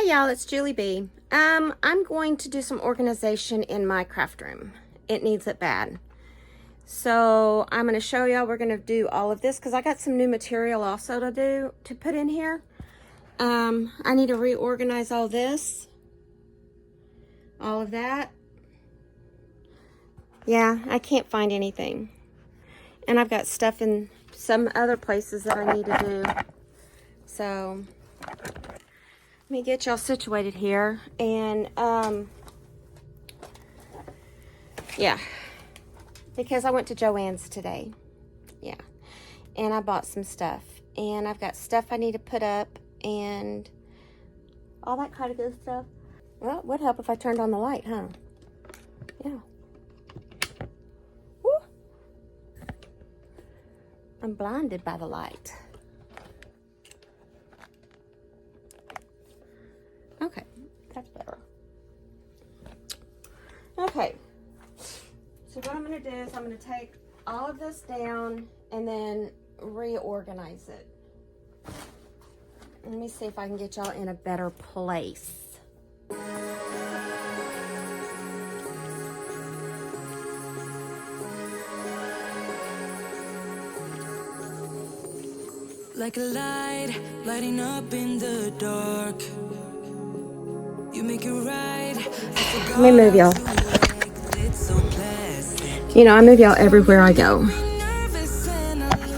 y'all, it's JulieB. I'm going to do some organization in my craft room. It needs it bad. So I'm going to show y'all, we're going to do all of this because I got some new material also to put in here. I need to reorganize all this. All of that. Yeah, I can't find anything. And I've got stuff in some other places that I need to do. So let me get y'all situated here. And yeah, because I went to Joann's today. Yeah, and I bought some stuff, and I've got stuff I need to put up and all that kind of good stuff. Well, it would help if I turned on the light, huh? Yeah. Woo. I'm blinded by the light. Okay, that's better. Okay, so what I'm going to do is I'm going to take all of this down and then reorganize it. Let me see if I can get y'all in a better place. Like a light, lighting up in the dark. You make it right. Let me move y'all. You know, I move y'all everywhere I go.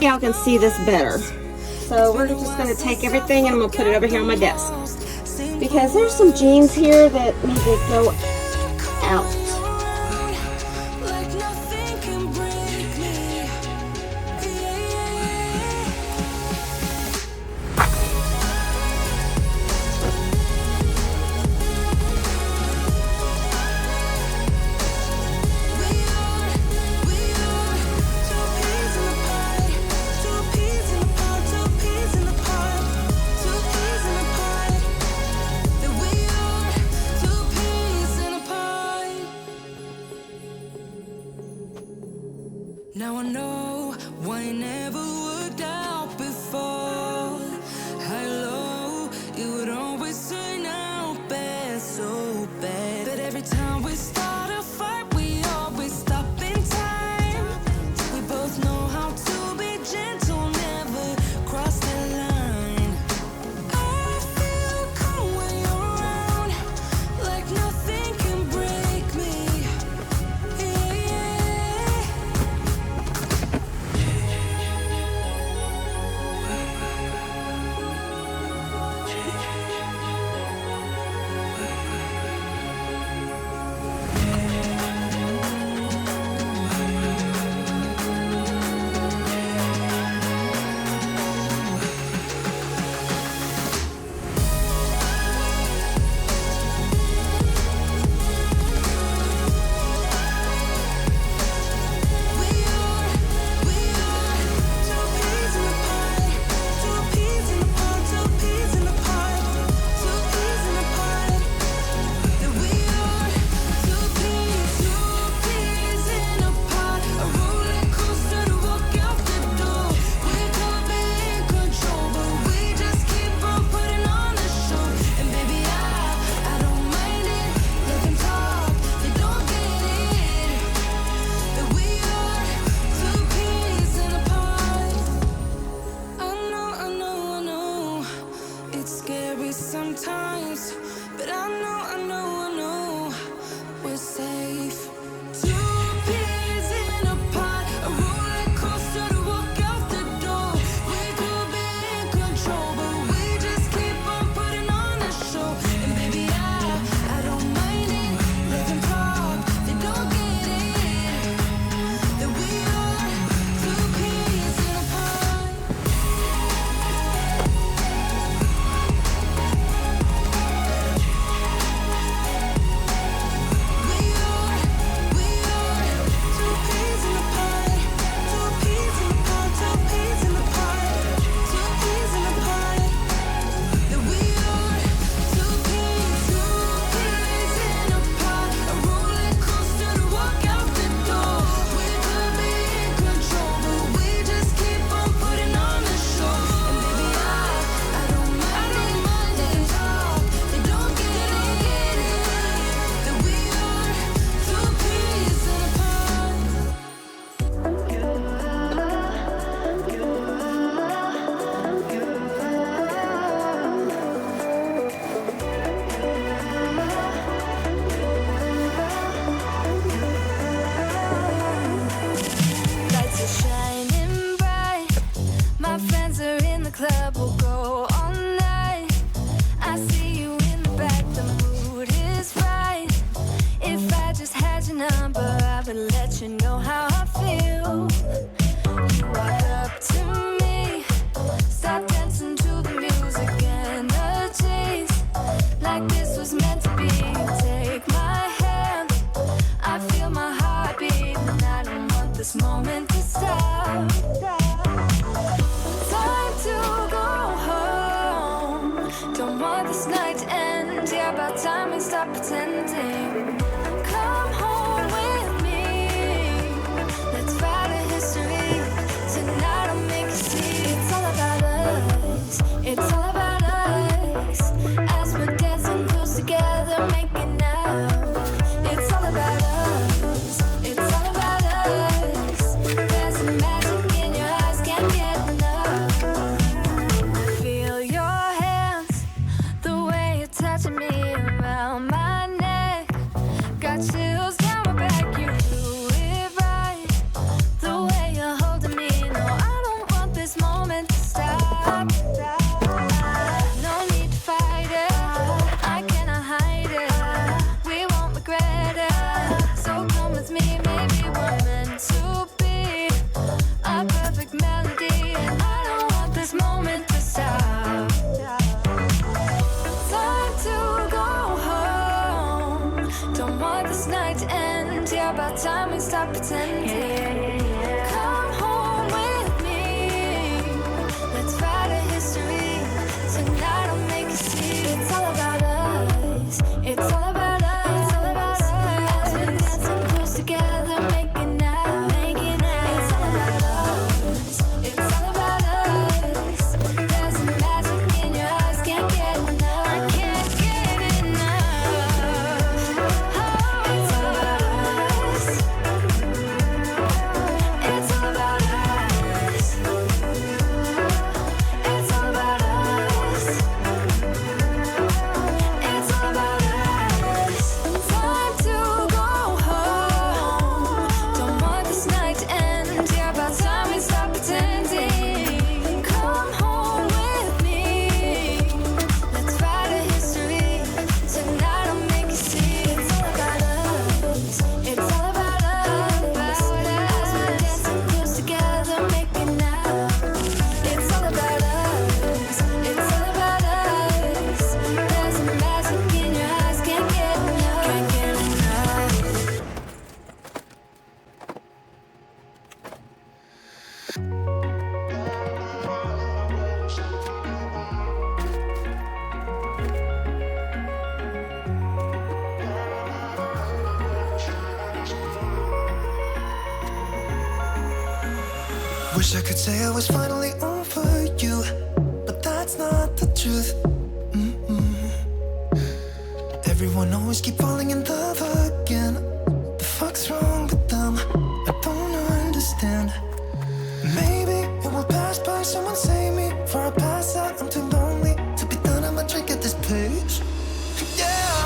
Y'all can see this better. So we're just going to take everything and I'm going to put it over here on my desk. Because there's some jeans here that need to go out. Now I know why it never worked out before. High low, it would always turn out bad, so bad. But every time we start a fight, we always stop in time. We both know how to be gentle, never cross the line. I feel calm when you're around, like nothing can break me. Yeah, yeah. Sometimes, but I know we're safe. Two peas in a pod, a roller coaster to walk out the door. We could be in control, but we just keep on putting on a show. And baby, I don't mind it. Let them talk, they don't get it. That we are two peas in a pod. We are want this night to end. Yeah, about time we stop pretending. Come home with me. Let's write a history. Tonight I'll make you see. It's all about us. It's all about us. As we're dancing close together, making out. It's all about us. It's all about us. There's a magic in your eyes, can't get enough. Feel your hands, the way you're touching me around my neck. Got chills down my back, you do it right. The way you're holding me, no, I don't want this moment to stop. No need to fight it, I cannot hide it. We won't regret it, so come with me. Maybe we're meant to be a perfect melody, and I don't want this moment to stop. Time to go home. Don't want this night to end. Yeah, about time we stop pretending. Come home with me. Let's write a history. Tonight I'll make you see. It's all about us. It's all about us. It's all about us. As we're dancing close together, making out. Making out. It's all about us. It's all about us. There's a magic in your eyes, can't get enough. I can't get enough. Oh, it's all about us. It's all about us. It's all about us. It's all about us. Time to go home. Don't want this night to end. Yeah, about time we stop pretending. Come home with me. Let's write a history. Tonight I'll make you see. It's all about us. It's all about us. As we're dancing close together, making out. It's all about us. It's all about us. There's a magic in your eyes, can't get enough. Can't get enough. Wish I could say I was finally over you, but that's not the truth. Everyone always keep falling in love again. The fuck's wrong with them? I don't understand. Maybe it will pass by. Someone save me before I pass out. I'm too lonely to be done. I'ma drink at this place. Yeah.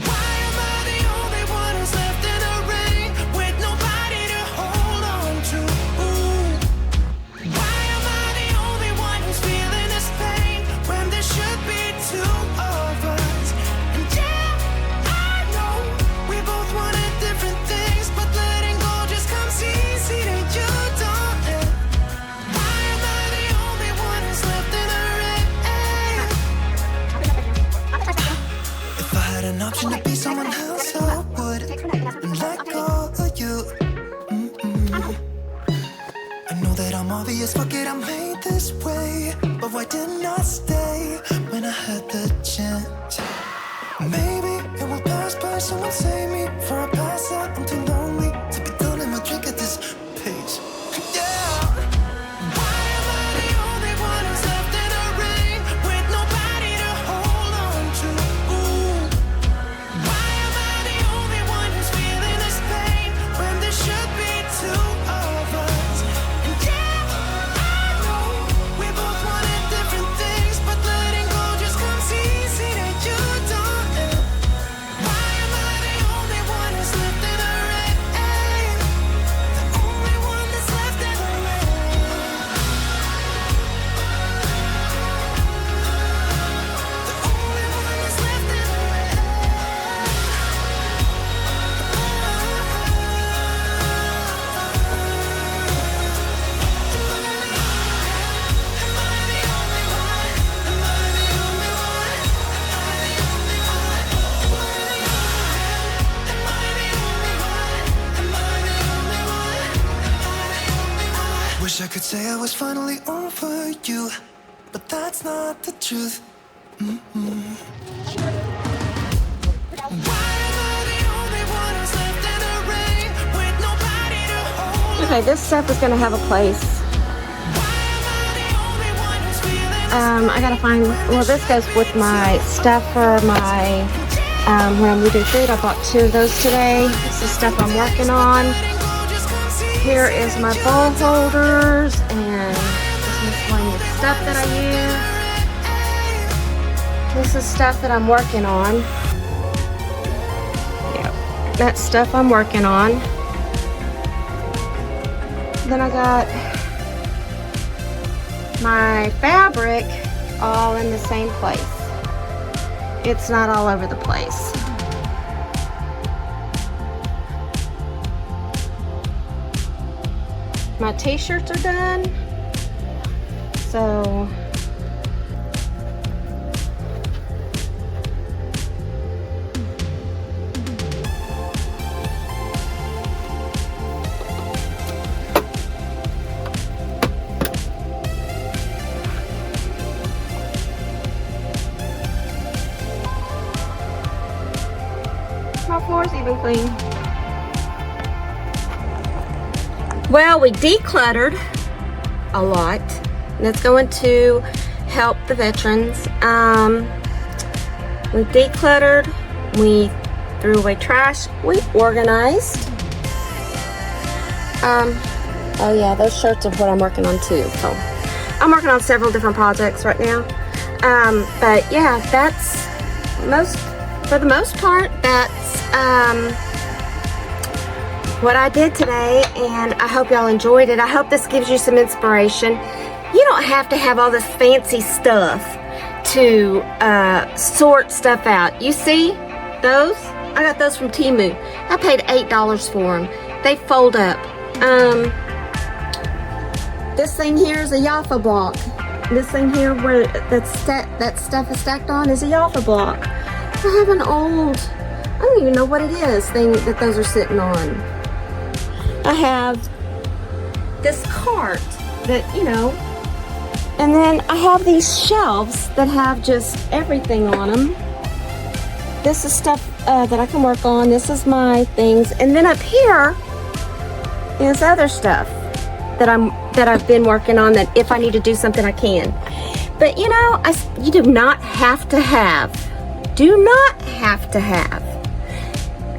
Why am I the only one who's left in the rain with nobody to hold on to? Why am I the only one who's feeling this pain when there should be two of us? And yeah, I know we both wanted different things, but letting go just comes easy to you, don't it? Why am I the only one who's left in the rain? If I had an option to be someone else, I would, and let go of you. I know that I'm obvious, fuck it, I'm made this way. But why didn't I stay when I had the chance? Maybe it will pass by. Someone save me before I pass out. I'm too lonely to be done. I'ma drink at this pace. Yeah. Why am I the only one who's left in the rain with nobody to hold on to? Why am I the only one who's feeling this pain when there should be two of us? And yeah, I know we both wanted different things, but letting go just comes easy to you, don't it? Why am I the only one who's left in the rain? The only one that's left in the rain. The only one that's left in the Wish I could say I was finally over you, but that's not the truth. Okay, this stuff is gonna have a place. I gotta find, well, this goes with my stuff for my, when I'm moving food. I bought 2 of those today. This is stuff I'm working on. Here is my bowl holders and this miscellaneous stuff that I use. This is stuff that I'm working on. Yep, that's stuff I'm working on. Then I got my fabric all in the same place. It's not all over the place. My t-shirts are done. So my floor's even clean. Well, we decluttered a lot. And it's going to help the veterans. We decluttered, we threw away trash, we organized. Oh yeah, those shirts are what I'm working on too. So I'm working on several different projects right now. But yeah, that's for the most part, that's what I did today, and I hope y'all enjoyed it. I hope this gives you some inspiration. You don't have to have all this fancy stuff to sort stuff out. You see those? I got those from Temu. I paid $8 for them. They fold up. This thing here is a Jaffa block. This thing here where that stuff is stacked on is a Jaffa block. I have an old, I don't even know what it is, thing that those are sitting on. I have this cart that, you know, and then I have these shelves that have just everything on them. This is stuff that I can work on. This is my things. And then up here is other stuff that I've been working on, that if I need to do something, I can. But you know, you do not have to have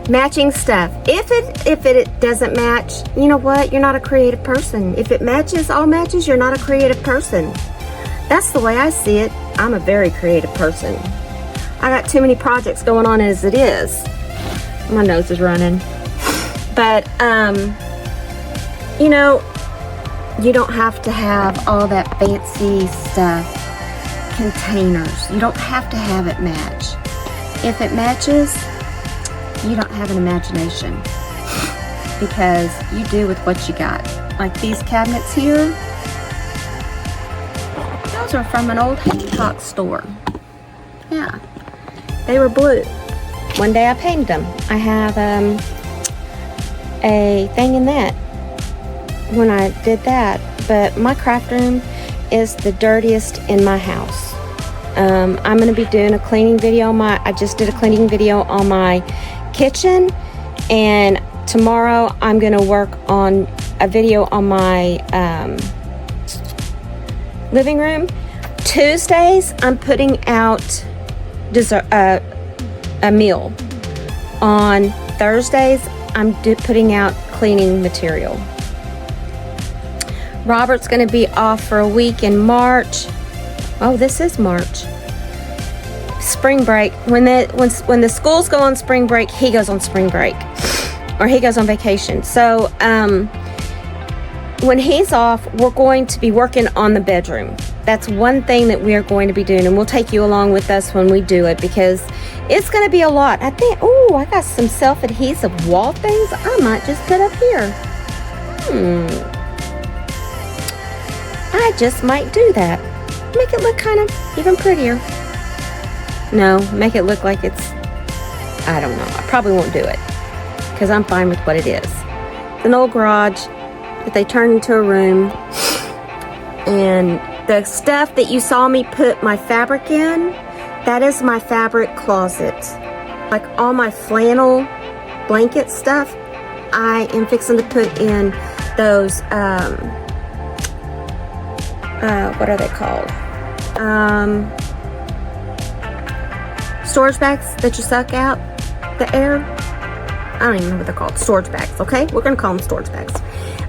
matching stuff. If it doesn't match, you know what? You're not a creative person. If it matches, all matches, you're not a creative person. That's the way I see it. I'm a very creative person. I got too many projects going on as it is. My nose is running. But, you know, you don't have to have all that fancy stuff. Containers. You don't have to have it match. If it matches, you don't have an imagination, because you do with what you got. Like these cabinets here, those are from an old Hancock store. Yeah, they were blue. One day I painted them. I have a thing in that when I did that. But my craft room is the dirtiest in my house. I'm going to be doing a cleaning video. I just did a cleaning video on my kitchen, and tomorrow I'm going to work on a video on my living room. Tuesdays I'm putting out dessert, a meal. On Thursdays I'm putting out cleaning material. Robert's going to be off for a week in March. Oh, this is March. Spring break. When the schools go on spring break, he goes on spring break, or he goes on vacation. So when he's off, we're going to be working on the bedroom. That's one thing that we are going to be doing, and we'll take you along with us when we do it, because it's going to be a lot. I think, oh, I got some self-adhesive wall things I might just put up here. I just might do that. Make it look kind of even prettier. No, make it look like it's, I don't know. I probably won't do it, because I'm fine with what it is. It's an old garage that they turned into a room. And the stuff that you saw me put my fabric in, that is my fabric closet. Like all my flannel blanket stuff, I am fixing to put in those, what are they called? Storage bags that you suck out the air. I don't even know what they're called. Storage bags, okay? We're gonna call them storage bags.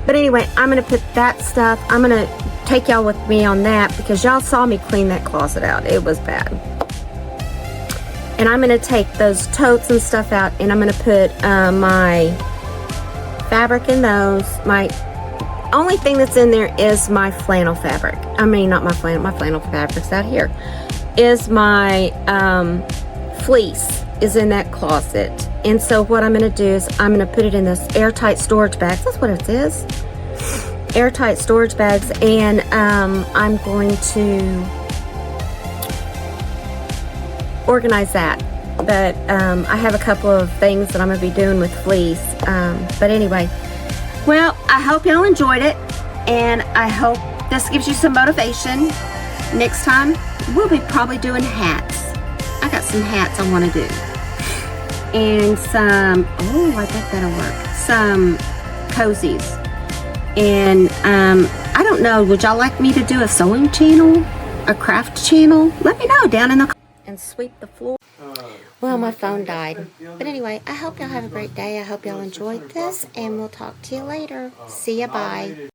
But anyway, I'm gonna put that stuff, I'm gonna take y'all with me on that because y'all saw me clean that closet out. It was bad. And I'm gonna take those totes and stuff out, and I'm gonna put my fabric in those. My only thing that's in there is my flannel fabric. I mean, not my flannel fabric's out here. Is my fleece is in that closet. And so what I'm gonna do is I'm gonna put it in this airtight storage bags. That's what it is. Airtight storage bags, and I'm going to organize that. But I have a couple of things that I'm gonna be doing with fleece. But anyway, well, I hope y'all enjoyed it, and I hope this gives you some motivation. Next time, we'll be probably doing hats. I got some hats I want to do. And some, oh, I bet that'll work. Some cozies. And I don't know, would y'all like me to do a sewing channel? A craft channel? Let me know down in the comments. And sweep the floor. Well, my phone died. But anyway, I hope y'all have a great day. I hope y'all enjoyed this, and we'll talk to you later. See ya, bye.